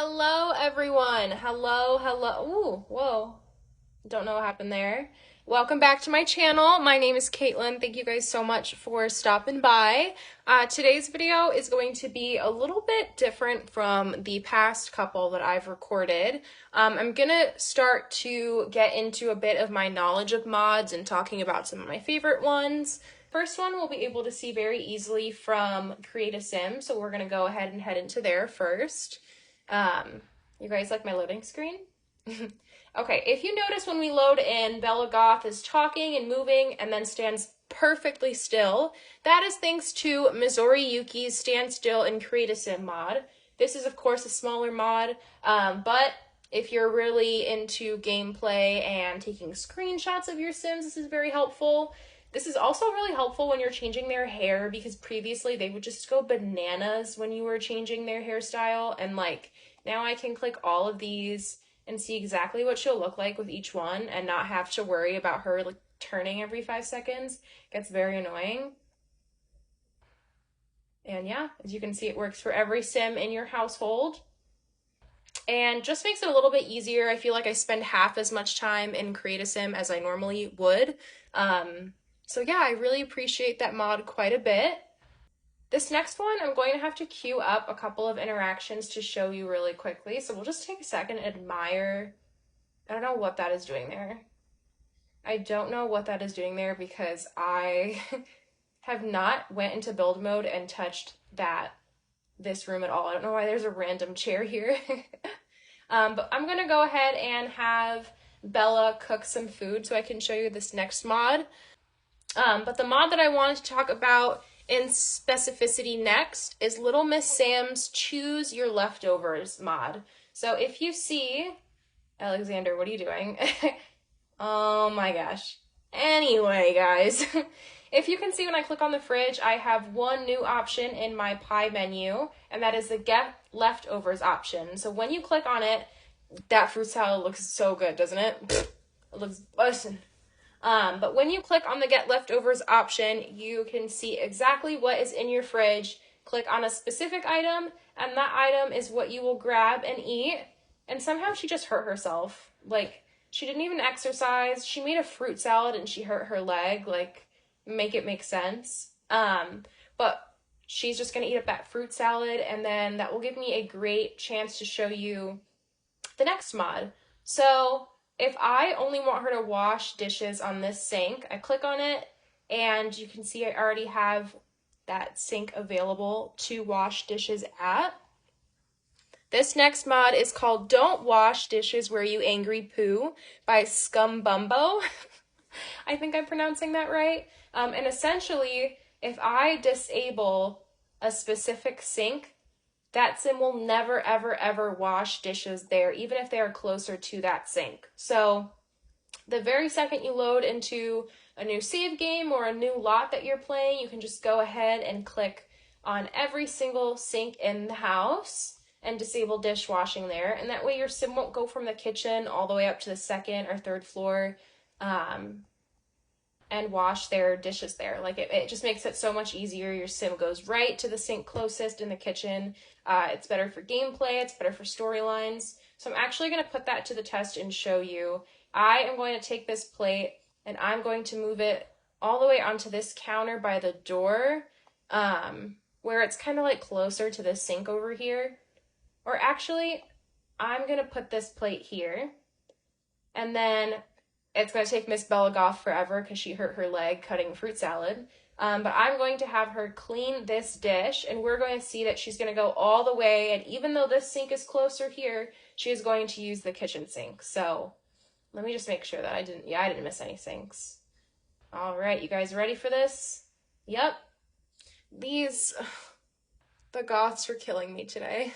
Hello, everyone. Hello. Ooh, whoa. Don't know what happened there. Welcome back to my channel. My name is Caitlin. Thank you guys so much for stopping by. Today's video is going to be a little bit different from the past couple that I've recorded. I'm gonna start to get into a bit of my knowledge of mods and talking about some of my favorite ones. First one we'll be able to see very easily from Create a Sim, so we're gonna go ahead and head into there first. You guys like my loading screen? Okay, if you notice when we load in, Bella Goth is talking and moving and then stands perfectly still. That is thanks to Missouri Yuki's Stand Still and Create a Sim mod. This is, of course, a smaller mod, but if you're really into gameplay and taking screenshots of your Sims, this is very helpful. This is also really helpful when you're changing their hair because previously they would just go bananas when you were changing their hairstyle, and like now I can click all of these and see exactly what she'll look like with each one and not have to worry about her like turning every 5 seconds. It gets very annoying. And yeah, as you can see, it works for every sim in your household and just makes it a little bit easier. I feel like I spend half as much time in Create a Sim as I normally would. So yeah, I really appreciate that mod quite a bit. This next one, I'm going to have to queue up a couple of interactions to show you really quickly. So we'll just take a second and admire. I don't know what that is doing there. I don't know what that is doing there because I have not went into build mode and touched this room at all. I don't know why there's a random chair here. But I'm gonna go ahead and have Bella cook some food so I can show you this next mod. But the mod that I wanted to talk about in specificity next is Little Miss Sam's Choose Your Leftovers mod. So if you see, Alexander, what are you doing? Oh my gosh. Anyway, guys, if you can see when I click on the fridge, I have one new option in my pie menu, and that is the Get Leftovers option. So when you click on it, that fruit salad looks so good, doesn't it? It looks bussin'. But when you click on the Get Leftovers option, you can see exactly what is in your fridge. Click on a specific item, and that item is what you will grab and eat. And somehow she just hurt herself. Like, she didn't even exercise. She made a fruit salad and she hurt her leg. Like, make it make sense. But she's just gonna eat up that fruit salad, and then that will give me a great chance to show you the next mod. So if I only want her to wash dishes on this sink, I click on it and you can see I already have that sink available to wash dishes at. This next mod is called Don't Wash Dishes Where You Angry Poo by Scumbumbo. I think I'm pronouncing that right. And essentially, if I disable a specific sink, that sim will never, ever, ever wash dishes there, even if they are closer to that sink. So the very second you load into a new save game or a new lot that you're playing, you can just go ahead and click on every single sink in the house and disable dishwashing there. And that way your sim won't go from the kitchen all the way up to the second or third floor and wash their dishes there. Like it just makes it so much easier. Your sim goes right to the sink closest in the kitchen. It's better for gameplay, it's better for storylines. So I'm actually going to put that to the test and show you. I am going to take this plate and I'm going to move it all the way onto this counter by the door, where it's kind of like closer to the sink over here. Or actually, I'm going to put this plate here, and then it's going to take Miss Bella Goth forever because she hurt her leg cutting fruit salad. But I'm going to have her clean this dish, and we're going to see that she's going to go all the way, and even though this sink is closer here, she is going to use the kitchen sink. So let me just make sure that I didn't miss any sinks. All right, you guys ready for this? Yep. The Goths are killing me today.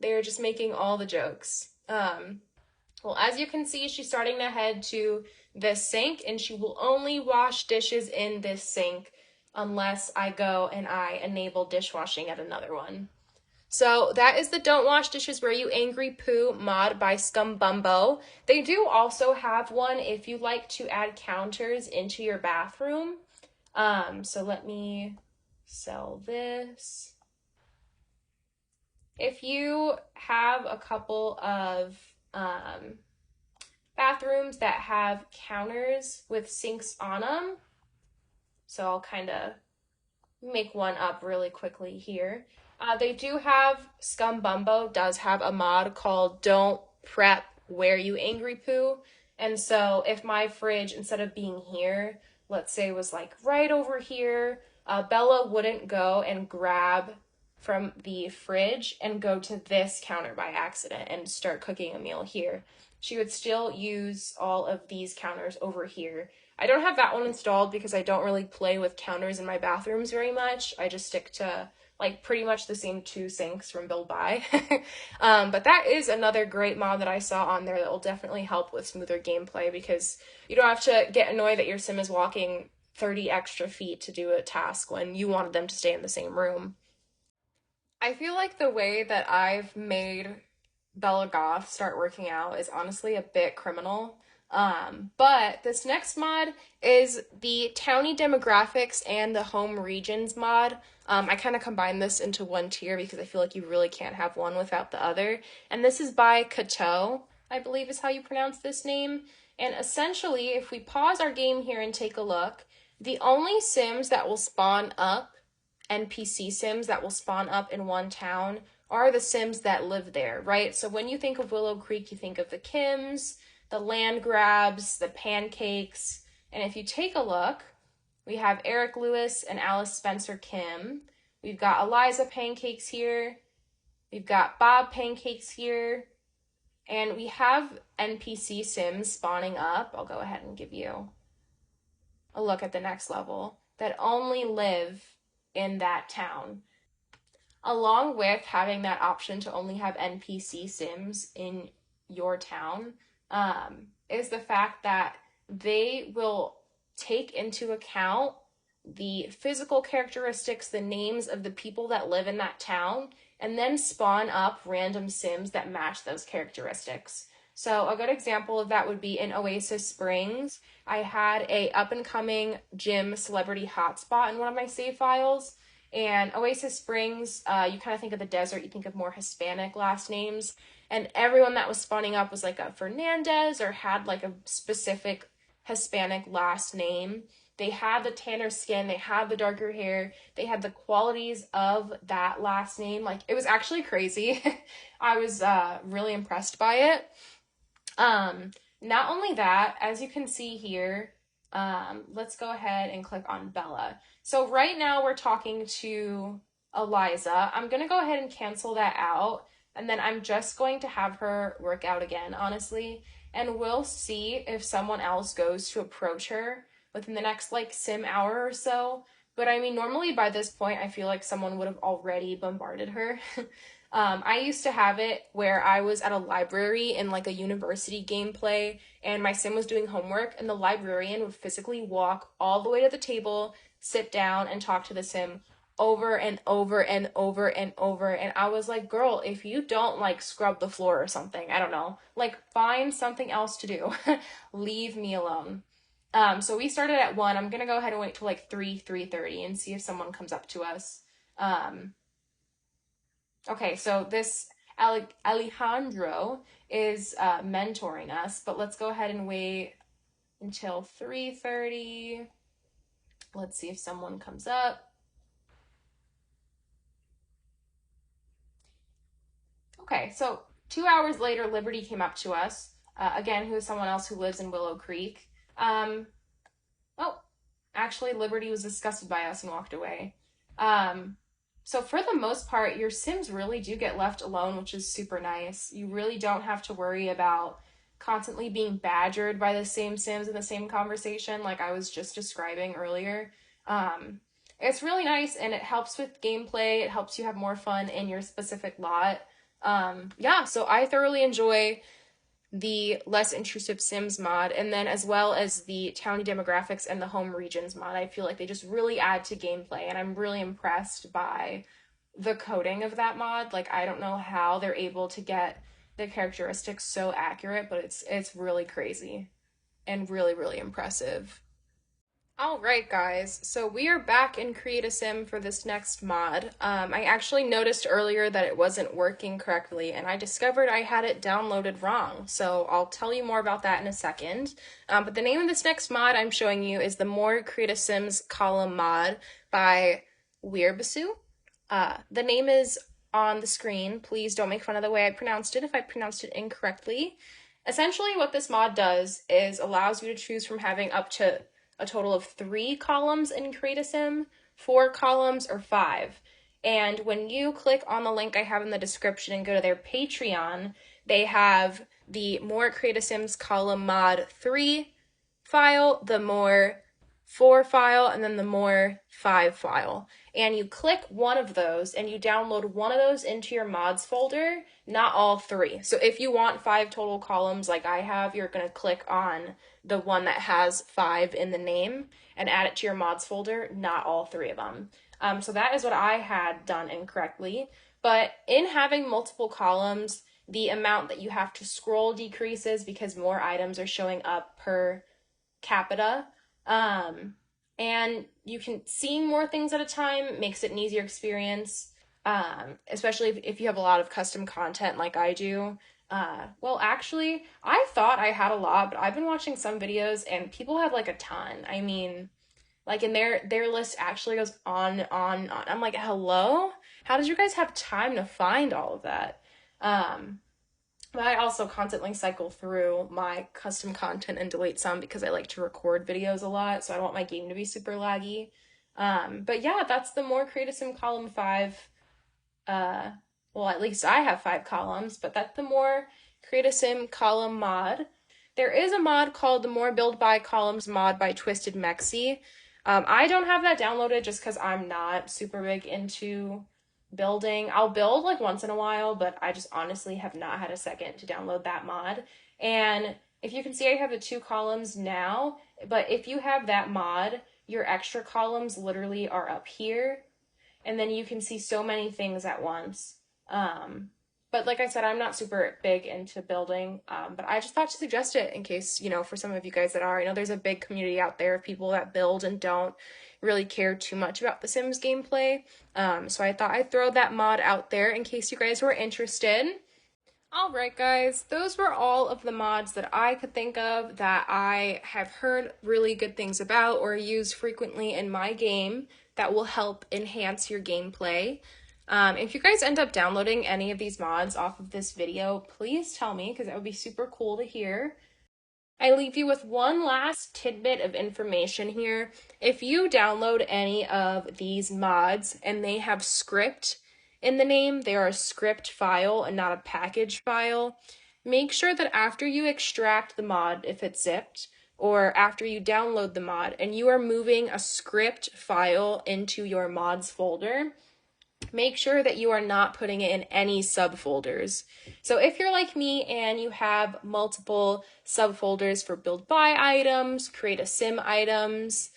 They are just making all the jokes. Well, as you can see, she's starting to head to this sink, and she will only wash dishes in this sink unless I go and I enable dishwashing at another one. So that is the Don't Wash Dishes Where You Angry Poo mod by Scumbumbo. They do also have one if you like to add counters into your bathroom. So let me sell this. If you have a couple of bathrooms that have counters with sinks on them, so I'll kind of make one up really quickly here. They do have Scum Bumbo does have a mod called Don't Prep Where You Angry Poo. And so if my fridge, instead of being here, let's say was like right over here, Bella wouldn't go and grab from the fridge and go to this counter by accident and start cooking a meal here. She would still use all of these counters over here. I don't have that one installed because I don't really play with counters in my bathrooms very much. I just stick to like pretty much the same two sinks from Build By. But that is another great mod that I saw on there that will definitely help with smoother gameplay because you don't have to get annoyed that your sim is walking 30 extra feet to do a task when you wanted them to stay in the same room. I feel like the way that I've made Bella Goth start working out is honestly a bit criminal. But this next mod is the Towny Demographics and the Home Regions mod. I kind of combine this into one tier because I feel like you really can't have one without the other. And this is by Kato, I believe is how you pronounce this name. And essentially, if we pause our game here and take a look, the only Sims that will spawn up NPC Sims that will spawn up in one town are the Sims that live there, right? So when you think of Willow Creek, you think of the Kims, the land grabs, the pancakes. And if you take a look, we have Eric Lewis and Alice Spencer Kim. We've got Eliza Pancakes here. We've got Bob Pancakes here. And we have NPC Sims spawning up. I'll go ahead and give you a look at the next level that only live in that town. Along with having that option to only have NPC Sims in your town, is the fact that they will take into account the physical characteristics, the names of the people that live in that town, and then spawn up random Sims that match those characteristics. So a good example of that would be in Oasis Springs. I had a up-and-coming gym celebrity hotspot in one of my save files. And Oasis Springs, you kind of think of the desert, you think of more Hispanic last names. And everyone that was spawning up was like a Fernandez or had like a specific Hispanic last name. They had the tanner skin, they had the darker hair, they had the qualities of that last name. Like, it was actually crazy. I was really impressed by it. Not only that, as you can see here, let's go ahead and click on Bella. So right now we're talking to Eliza. I'm going to go ahead and cancel that out, and then I'm just going to have her work out again, honestly, and we'll see if someone else goes to approach her within the next, like, sim hour or so. But I mean, normally by this point, I feel like someone would have already bombarded her. I used to have it where I was at a library in like a university gameplay and my sim was doing homework and the librarian would physically walk all the way to the table, sit down and talk to the sim over and over and over and over. And I was like, girl, if you don't like scrub the floor or something, I don't know, like find something else to do. Leave me alone. So we started at 1. I'm gonna go ahead and wait till like 3:30 and see if someone comes up to us. Okay, so this Alejandro is mentoring us, but let's go ahead and wait until 3:30. Let's see if someone comes up. Okay, so 2 hours later, Liberty came up to us. Again, who is someone else who lives in Willow Creek. Oh, actually, Liberty was disgusted by us and walked away. So for the most part, your Sims really do get left alone, which is super nice. You really don't have to worry about constantly being badgered by the same Sims in the same conversation like I was just describing earlier. It's really nice and it helps with gameplay. It helps you have more fun in your specific lot. Yeah, so I thoroughly enjoy the less intrusive Sims mod, and then as well as the Towny Demographics and the Home Regions mod. I feel like they just really add to gameplay, and I'm really impressed by the coding of that mod. Like, I don't know how they're able to get the characteristics so accurate, but it's really crazy and really, really impressive. Alright guys, so we are back in Create a Sim for this next mod. I actually noticed earlier that it wasn't working correctly and I discovered I had it downloaded wrong, so I'll tell you more about that in a second. But the name of this next mod I'm showing you is the More Create a Sims column mod by Weirbasu. The name is on the screen. Please don't make fun of the way I pronounced it if I pronounced it incorrectly. Essentially what this mod does is allows you to choose from having up to a total of 3 columns in Create a Sim, 4 columns, or 5. And when you click on the link I have in the description and go to their Patreon, they have the More Create a Sims column mod 3 file, the More 4 file, and then the More 5 file. And you click one of those and you download one of those into your mods folder, not all 3. So if you want 5 total columns like I have, you're going to click on the one that has 5 in the name and add it to your mods folder, not all 3 of them. So that is what I had done incorrectly. But in having multiple columns, the amount that you have to scroll decreases because more items are showing up per capita. And you can see more things at a time, makes it an easier experience, especially if you have a lot of custom content like I do. Well, actually, I thought I had a lot, but I've been watching some videos and people have like a ton. I mean, like in their list actually goes on and on and on. I'm like, hello? How did you guys have time to find all of that? But I also constantly cycle through my custom content and delete some because I like to record videos a lot, so I don't want my game to be super laggy. But yeah, that's the More Create a Sim column 5. Well, at least I have 5 columns, but that's the More Create a Sim column mod. There is a mod called the More Build by Columns mod by Twisted Mexi. I don't have that downloaded just because I'm not super big into building. I'll build like once in a while, but I just honestly have not had a second to download that mod. And if you can see, I have the 2 columns now, but if you have that mod, your extra columns literally are up here, and then you can see so many things at once. But like I said, I'm not super big into building, but I just thought to suggest it in case, for some of you guys that are. I know there's a big community out there of people that build and don't really care too much about The Sims gameplay. So I thought I'd throw that mod out there in case you guys were interested. Alright guys, those were all of the mods that I could think of that I have heard really good things about or use frequently in my game that will help enhance your gameplay. If you guys end up downloading any of these mods off of this video, please tell me because that would be super cool to hear. I leave you with one last tidbit of information here. If you download any of these mods and they have script in the name, they are a script file and not a package file, make sure that after you extract the mod, if it's zipped, or after you download the mod and you are moving a script file into your mods folder, make sure that you are not putting it in any subfolders. So if you're like me and you have multiple subfolders for build by items, create a sim items,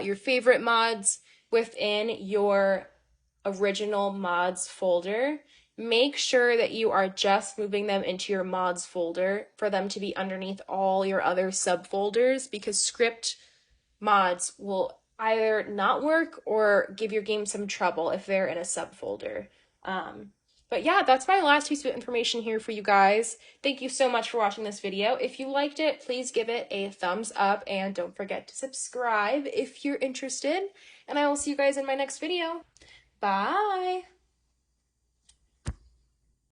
your favorite mods within your original mods folder, make sure that you are just moving them into your mods folder for them to be underneath all your other subfolders, because script mods will either not work or give your game some trouble if they're in a subfolder. But yeah, that's my last piece of information here for you guys. Thank you so much for watching this video. If you liked it, please give it a thumbs up and don't forget to subscribe if you're interested. And I will see you guys in my next video. Bye!